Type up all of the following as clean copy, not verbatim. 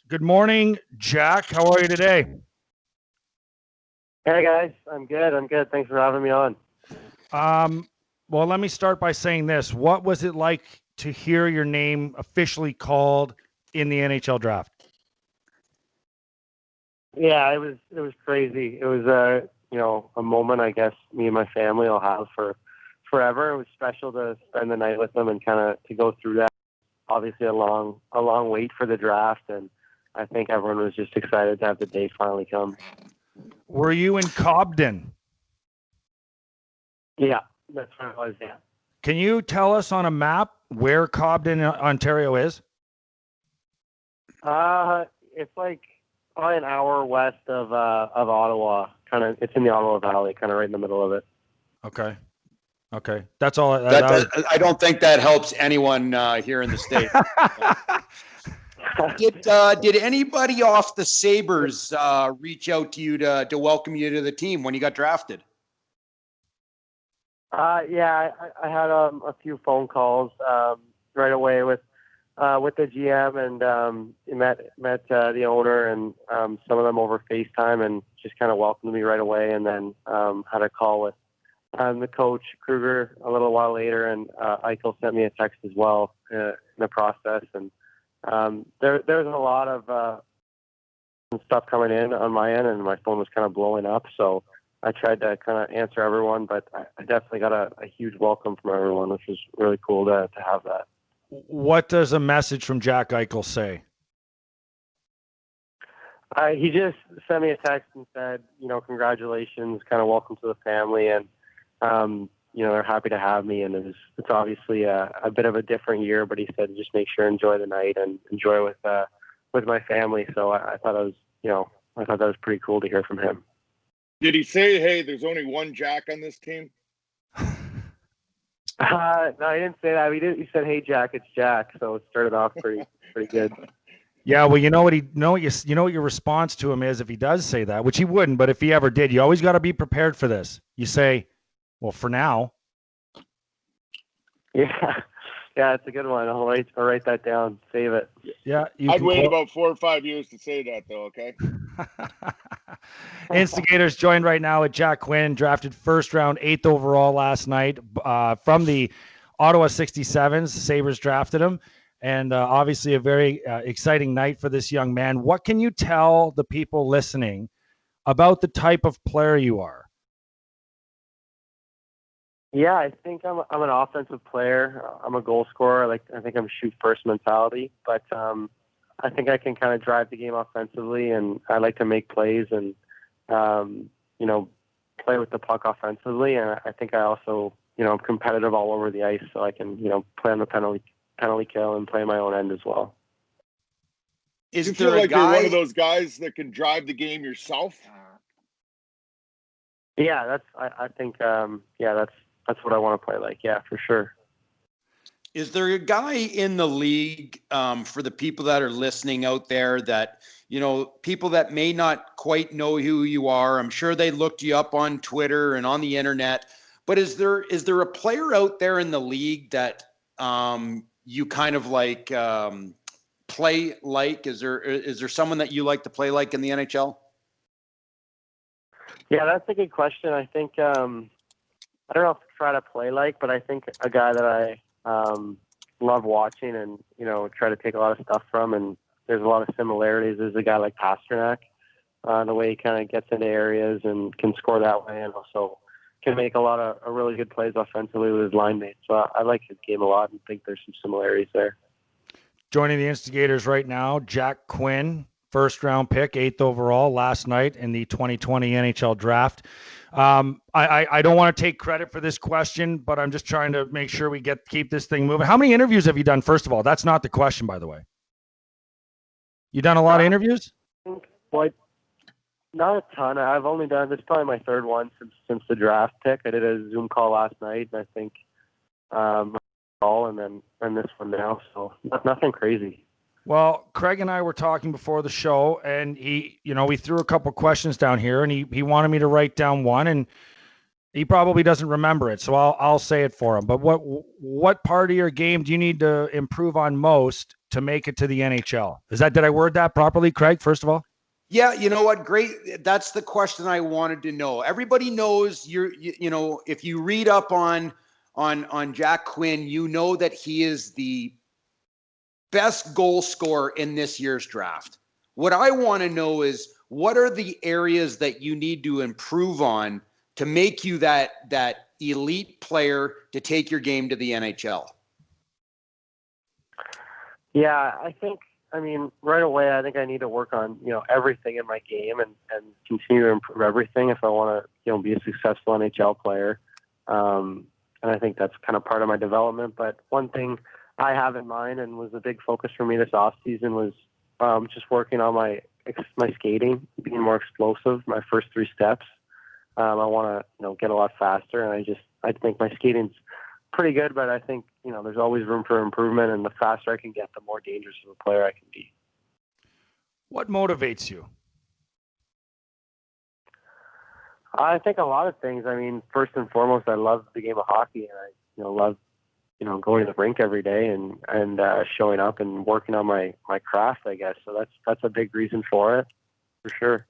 Good morning, Jack. How are you today? Hey guys, I'm good. Thanks for having me on. Well, let me start by saying this. What was it like to hear your name officially called in the NHL draft? Yeah, it was crazy. It was a moment I guess me and my family will have for forever. It was special to spend the night with them and kind of to go through that. Obviously a long wait for the draft, and I think everyone was just excited to have the day finally come. Were you in Cobden? Yeah, that's where it was. Yeah. Can you tell us on a map where Cobden, Ontario is? It's like probably an hour west of Ottawa. It's in the Ottawa Valley, kind of right in the middle of it. Okay. That's all. I don't think that helps anyone here in the state. Did anybody off the Sabres reach out to you to welcome you to the team when you got drafted? Yeah, I had a few phone calls right away with the GM and met the owner and some of them over FaceTime and just kind of welcomed me right away. And then had a call with the coach Kruger a little while later, and Eichel sent me a text as well in the process. And there's a lot of stuff coming in on my end, and my phone was kind of blowing up. So I tried to kind of answer everyone, but I definitely got a huge welcome from everyone, which was really cool to have that. What does a message from Jack Eichel say? He just sent me a text and said, congratulations, kind of welcome to the family, and they're happy to have me. And it's obviously a bit of a different year, but he said just make sure enjoy the night and enjoy with my family. So I thought that was pretty cool to hear from him. Did he say, "Hey, there's only one Jack on this team"? No, he didn't say that. He said, "Hey, Jack, it's Jack." So it started off pretty good. Yeah, well, you know what your response to him is if he does say that, which he wouldn't, but if he ever did, you always got to be prepared for this. You say, "Well, for now." Yeah, it's a good one. I'll write that down. Save it. Yeah, I'd wait about 4 or 5 years to say that, though. Okay. Instigators joined right now with Jack Quinn, drafted first round, 8th overall last night from the Ottawa 67s. The Sabres drafted him, and obviously a very exciting night for this young man. What can you tell the people listening about the type of player you are? Yeah, I think I'm an offensive player. I'm a goal scorer. I think I'm a shoot first mentality, but I think I can kind of drive the game offensively, and I like to make plays and play with the puck offensively. And I think I also I'm competitive all over the ice, so I can play on the penalty kill and play my own end as well. Is you feel like you're one of those guys that can drive the game yourself? Yeah, I think that's what I want to play like. Yeah, for sure. Is there a guy in the league for the people that are listening out there that, people that may not quite know who you are? I'm sure they looked you up on Twitter and on the internet, but is there a player out there in the league that you kind of like play like? Is there someone that you like to play like in the NHL? Yeah, that's a good question. I think I don't know if I try to play like, but I think a guy that I love watching and try to take a lot of stuff from, and there's a lot of similarities. Is a guy like Pasternak, the way he kind of gets into areas and can score that way, and also can make a lot of really good plays offensively with his line mates. So I like his game a lot and think there's some similarities there. Joining the Instigators right now, Jack Quinn, first round pick, 8th overall last night in the 2020 NHL draft. I don't want to take credit for this question, but I'm just trying to make sure we keep this thing moving. How many interviews have you done? First of all, that's not the question, by the way. You done a lot of interviews? Well, not a ton. I've only done this is probably my third one since the draft pick. I did a Zoom call last night, and I think and this one now. So nothing crazy. Well, Craig and I were talking before the show, and we threw a couple questions down here, and he wanted me to write down one, and he probably doesn't remember it, so I'll say it for him. But what part of your game do you need to improve on most, to make it to the NHL? Did I word that properly, Craig, first of all? Yeah, you know what? Great. That's the question I wanted to know. Everybody knows you know, if you read up on Jack Quinn, you know that he is the best goal scorer in this year's draft. What I want to know is, what are the areas that you need to improve on to make you that elite player to take your game to the NHL? Yeah, I mean, right away, I think I need to work on, everything in my game and continue to improve everything if I want to, be a successful NHL player. And I think that's kind of part of my development. But one thing I have in mind and was a big focus for me this off season was just working on my skating, being more explosive, my first 3 steps. I want to, get a lot faster. And I think my skating's pretty good, but I think, there's always room for improvement, and the faster I can get, the more dangerous of a player I can be. What motivates you? I think a lot of things. I mean, first and foremost, I love the game of hockey, and I, love, going to the rink every day and showing up and working on my craft, I guess. So that's a big reason for it, for sure.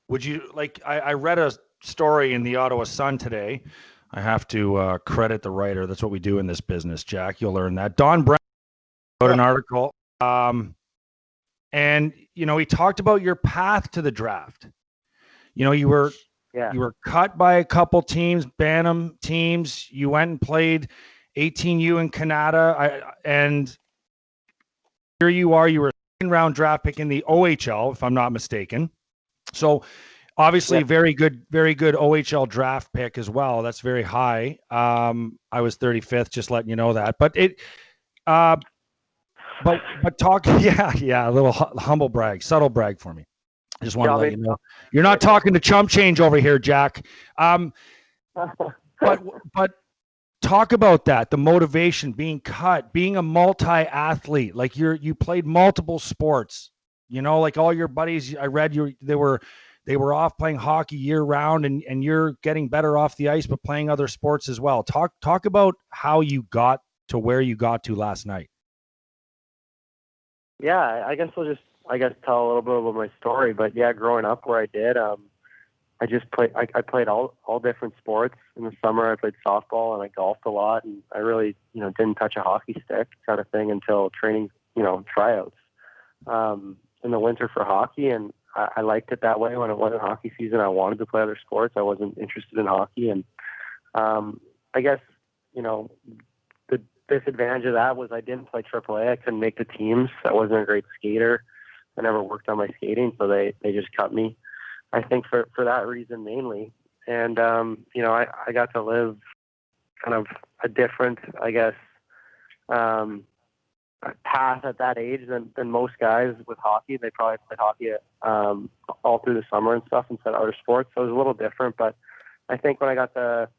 Would you I read a story in the Ottawa Sun today. I have to credit the writer. That's what we do in this business, Jack. You'll learn that. Don Brown wrote an article, and he talked about your path to the draft. You were cut by a couple teams, Bantam teams. You went and played 18U in Canada, and here you are. You were a second-round draft pick in the OHL, if I'm not mistaken. So obviously, very good OHL draft pick as well. That's very high. I was 35th, just letting you know that. But but talk, a little humble brag, subtle brag for me. I just want to let you know you're not talking to chump change over here, Jack. But talk about that, the motivation, being cut, being a multi-athlete. Like you played multiple sports. Like all your buddies, I read they were off playing hockey year round, and you're getting better off the ice, but playing other sports as well. Talk about how you got to where you got to last night. Yeah, I guess tell a little bit about my story. But yeah, growing up where I did, I played all different sports. In the summer, I played softball and I golfed a lot, and I really, didn't touch a hockey stick kind of thing until training, tryouts. In the winter for hockey, and I liked it that way. When it wasn't hockey season, I wanted to play other sports. I wasn't interested in hockey, and I guess the disadvantage of that was I didn't play AAA. I couldn't make the teams. I wasn't a great skater. I never worked on my skating, so they just cut me. I think for that reason mainly. And I got to live kind of a different, I guess, path at that age than most guys with hockey. They probably played hockey all through the summer and stuff instead of other sports. So it was a little different. But I think when I got the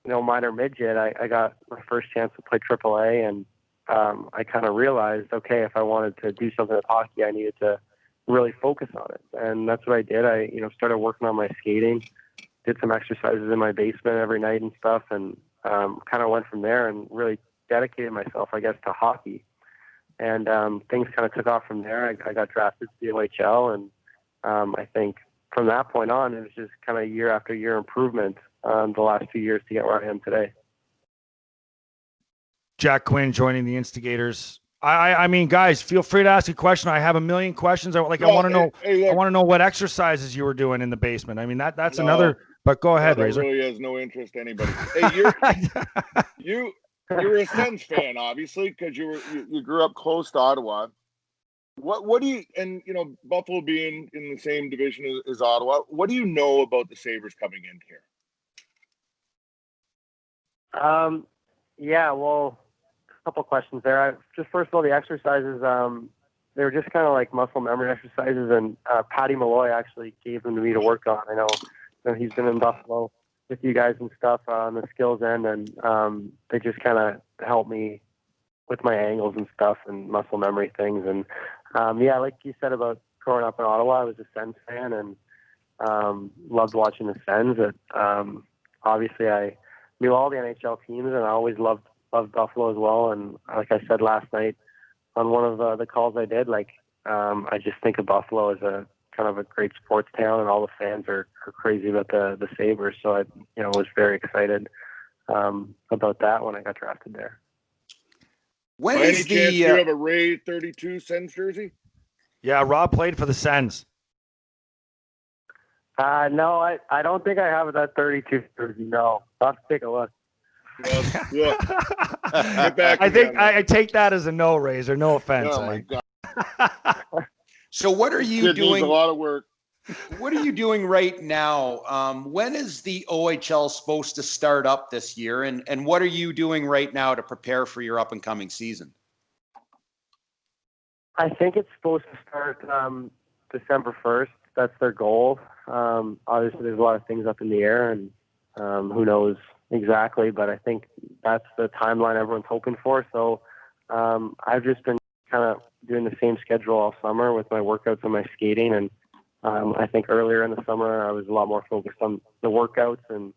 minor midget, I got my first chance to play AAA, and I kind of realized, okay, if I wanted to do something with hockey, I needed to really focus on it. And that's what I did. I started working on my skating, did some exercises in my basement every night and stuff, and kind of went from there and really dedicated myself, I guess, to hockey. And things kind of took off from there. I got drafted to the OHL, and I think from that point on, it was just kind of year after year improvement the last 2 years to get where I am today. Jack Quinn joining the Instigators. I mean, guys, feel free to ask a question. I have a million questions. I want to know. I want to know what exercises you were doing in the basement. I mean, that's another. But go ahead, Razor. Really has no interest to anybody. Hey, you're a Sens fan, obviously, because you grew up close to Ottawa. What do you, and Buffalo being in the same division as Ottawa, what do you know about the Sabres coming in here? Yeah, well, a couple questions there. Just first of all, the exercises, they were just kind of like muscle memory exercises, and Patty Malloy actually gave them to me to work on. I know he's been in Buffalo with you guys and stuff on the skills end, and they just kind of helped me with my angles and stuff and muscle memory things. And yeah, like you said about growing up in Ottawa, I was a Sens fan and loved watching the Sens. Obviously, I knew all the NHL teams, and I always loved Buffalo as well. And like I said last night, one of the calls I did. Like, I just think of Buffalo as a kind of a great sports town, and all the fans are crazy about the Sabres. So I, was very excited about that when I got drafted there. By any chance, do you have a Ray 32 Sens jersey? Yeah, Rob played for the Sens. No, I don't think I have that 32 jersey. No, I'll have to take a look. Well, look, get back I think I take that as a no, Razor. No offense. Oh my God. So what are you Kid doing? needs a lot of work. What are you doing right now? When is the OHL supposed to start up this year? And what are you doing right now to prepare for your up and coming season? I think it's supposed to start December 1st. That's their goal. Obviously, there's a lot of things up in the air, and who knows exactly, but I think that's the timeline everyone's hoping for. So I've just been kind of doing the same schedule all summer with my workouts and my skating. And I think earlier in the summer, I was a lot more focused on the workouts, and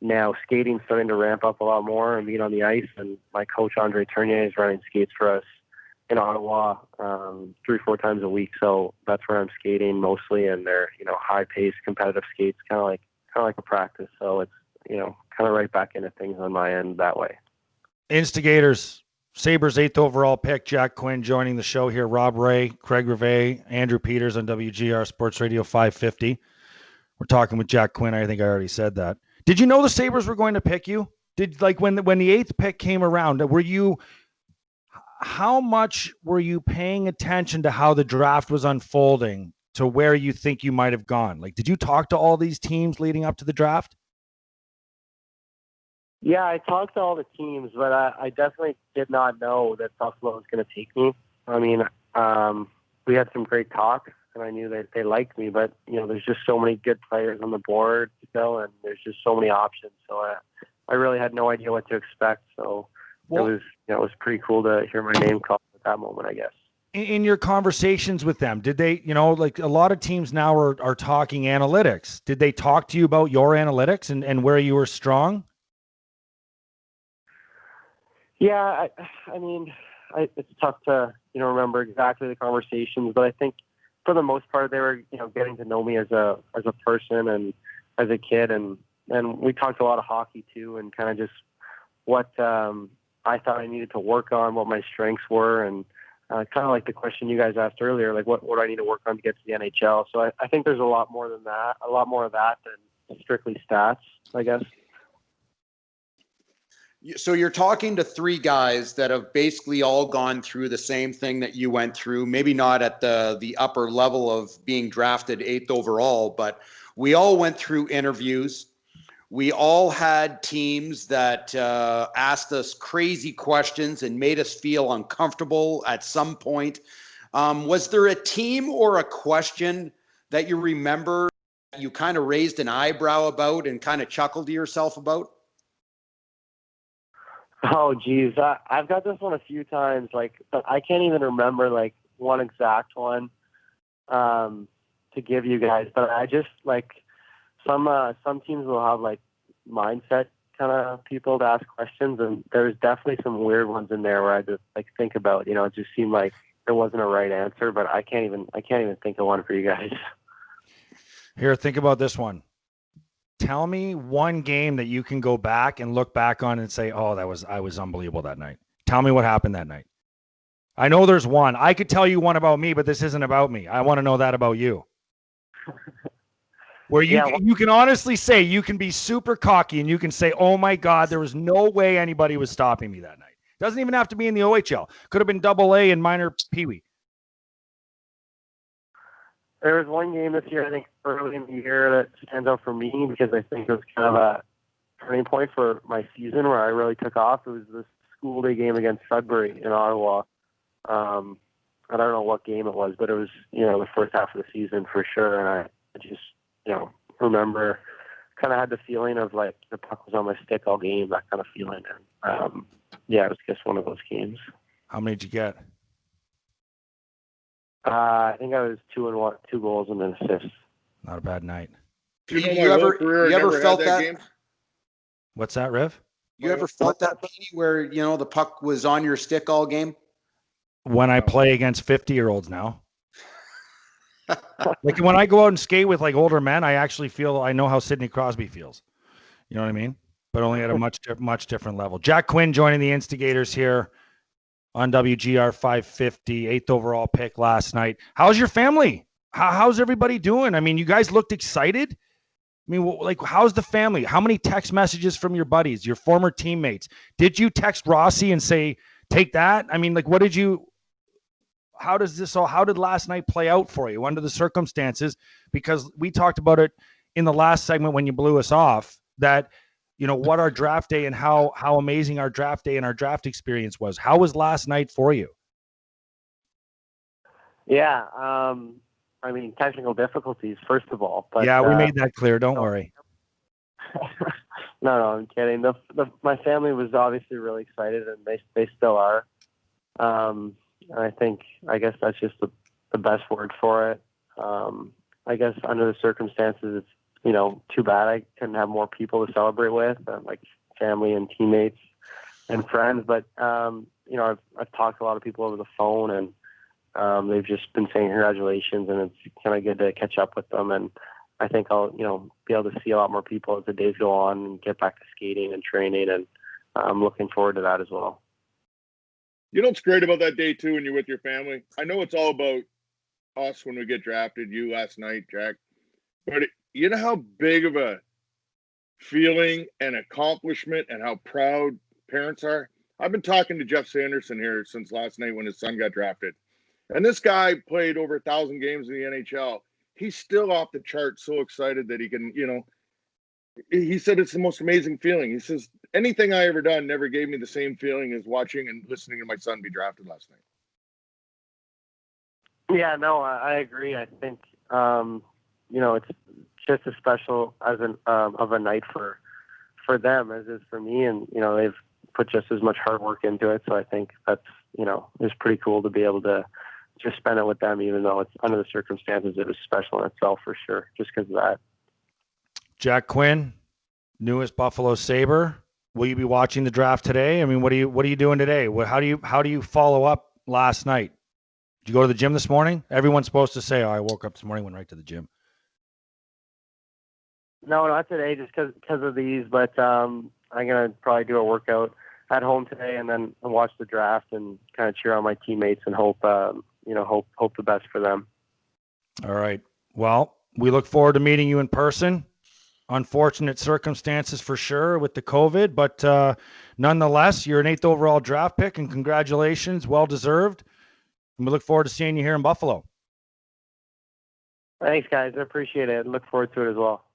now skating's starting to ramp up a lot more and being on the ice. And my coach, Andre Tournier, is running skates for us in Ottawa 3-4 times a week. So that's where I'm skating mostly, and they're, high paced competitive skates, kind of like a practice. So it's, kind of right back into things on my end that way. Instigators, Sabres 8th overall pick, Jack Quinn joining the show here. Rob Ray, Craig Rivet, Andrew Peters on WGR Sports Radio 550. We're talking with Jack Quinn. I think I already said that. Did you know the Sabres were going to pick you? When the 8th pick came around, how much were you paying attention to how the draft was unfolding to where you think you might have gone? Like, did you talk to all these teams leading up to the draft? Yeah, I talked to all the teams, but I definitely did not know that Buffalo was going to take me. I mean, we had some great talks, and I knew that they liked me, but, there's just so many good players on the board still, and there's just so many options. So I really had no idea what to expect. So it was pretty cool to hear my name called at that moment, I guess. In your conversations with them, did they, like a lot of teams now are talking analytics. Did they talk to you about your analytics and where you were strong? Yeah, I mean, it's tough to, remember exactly the conversations, but I think for the most part, they were, getting to know me as a person and as a kid. And we talked a lot of hockey too, and kind of just what I thought I needed to work on, what my strengths were. And kind of like the question you guys asked earlier, like what do I need to work on to get to the NHL? So I think there's a lot more of that than strictly stats, I guess. So you're talking to three guys that have basically all gone through the same thing that you went through, maybe not at the upper level of being drafted 8th overall, but we all went through interviews. We all had teams that asked us crazy questions and made us feel uncomfortable at some point. Was there a team or a question that you remember you kind of raised an eyebrow about and kind of chuckled to yourself about? Oh, geez. I've got this one a few times, but I can't even remember, one exact one to give you guys. But I just, some teams will have, mindset kind of people to ask questions, and there's definitely some weird ones in there where I just, think about, it just seemed like there wasn't a right answer, but I can't even think of one for you guys. Here, think about this one. Tell me one game that you can go back and look back on and say, oh, I was unbelievable that night. Tell me what happened that night. I know there's one. I could tell you one about me, but this isn't about me. I want to know that about you. Where you can honestly say, you can be super cocky and you can say, oh my God, there was no way anybody was stopping me that night. Doesn't even have to be in the OHL. Could have been AA and minor Pee-wee. There was one game this year, I think early in the year, that stands out for me because I think it was kind of a turning point for my season where I really took off. It was this school day game against Sudbury in Ottawa. I don't know what game it was, but it was, the first half of the season for sure. And I just, remember kind of had the feeling of the puck was on my stick all game, that kind of feeling. And it was just one of those games. How many did you get? I think I was 2 goals and an assist. Not a bad night. You ever felt that game? What's that, Riv? You ever felt that where, the puck was on your stick all game? when I play against 50-year-olds now. Like when I go out and skate with like older men, I actually feel I know how Sidney Crosby feels. You know what I mean? But only at a much different level. Jack Quinn joining the Instigators here on WGR 550, 8th overall pick last night. How's your family? How's everybody doing? I mean, you guys looked excited. I mean, like, how's the family? How many text messages from your buddies, your former teammates? Did you text Rossi and say, take that? I mean, like, how did last night play out for you under the circumstances? Because we talked about it in the last segment when you blew us off, that, you know, what our draft day and how amazing our draft day and our draft experience was. How was last night for you? Yeah. I mean, technical difficulties, first of all. But, yeah, we made that clear. Don't worry. No, I'm kidding. My family was obviously really excited, and they still are. I guess that's just the best word for it. I guess under the circumstances, it's, you know, too bad I couldn't have more people to celebrate with, like family and teammates and friends. But, you know, I've talked to a lot of people over the phone, and they've just been saying congratulations, and it's kind of good to catch up with them. And I think I'll, you know, be able to see a lot more people as the days go on and get back to skating and training. And I'm looking forward to that as well. You know what's great about that day too when you're with your family? I know it's all about us when we get drafted, you last night, Jack. But you know how big of a feeling and accomplishment and how proud parents are? I've been talking to Jeff Sanderson here since last night when his son got drafted. And this guy played over 1,000 games in the NHL. He's still off the chart, so excited that he can, you know, he said it's the most amazing feeling. He says, anything I ever done never gave me the same feeling as watching and listening to my son be drafted last night. Yeah, no, I agree. I think, you know, it's just as special as of a night for them as it is for me. And, you know, they've put just as much hard work into it. So I think that's, you know, it's pretty cool to be able to just spend it with them, even though it's under the circumstances, it was special in itself for sure, just because of that. Jack Quinn, newest Buffalo Sabre. Will you be watching the draft today? I mean, what are you doing today? How do you follow up last night? Did you go to the gym this morning? Everyone's supposed to say, "Oh, I woke up this morning, went right to the gym." No, not today, just because of these. But I'm gonna probably do a workout at home today, and then watch the draft and kind of cheer on my teammates and hope the best for them. All right. Well, we look forward to meeting you in person. Unfortunate circumstances for sure with the COVID, but nonetheless, you're an 8th overall draft pick, and congratulations, well deserved. And we look forward to seeing you here in Buffalo. Thanks, guys. I appreciate it. Look forward to it as well.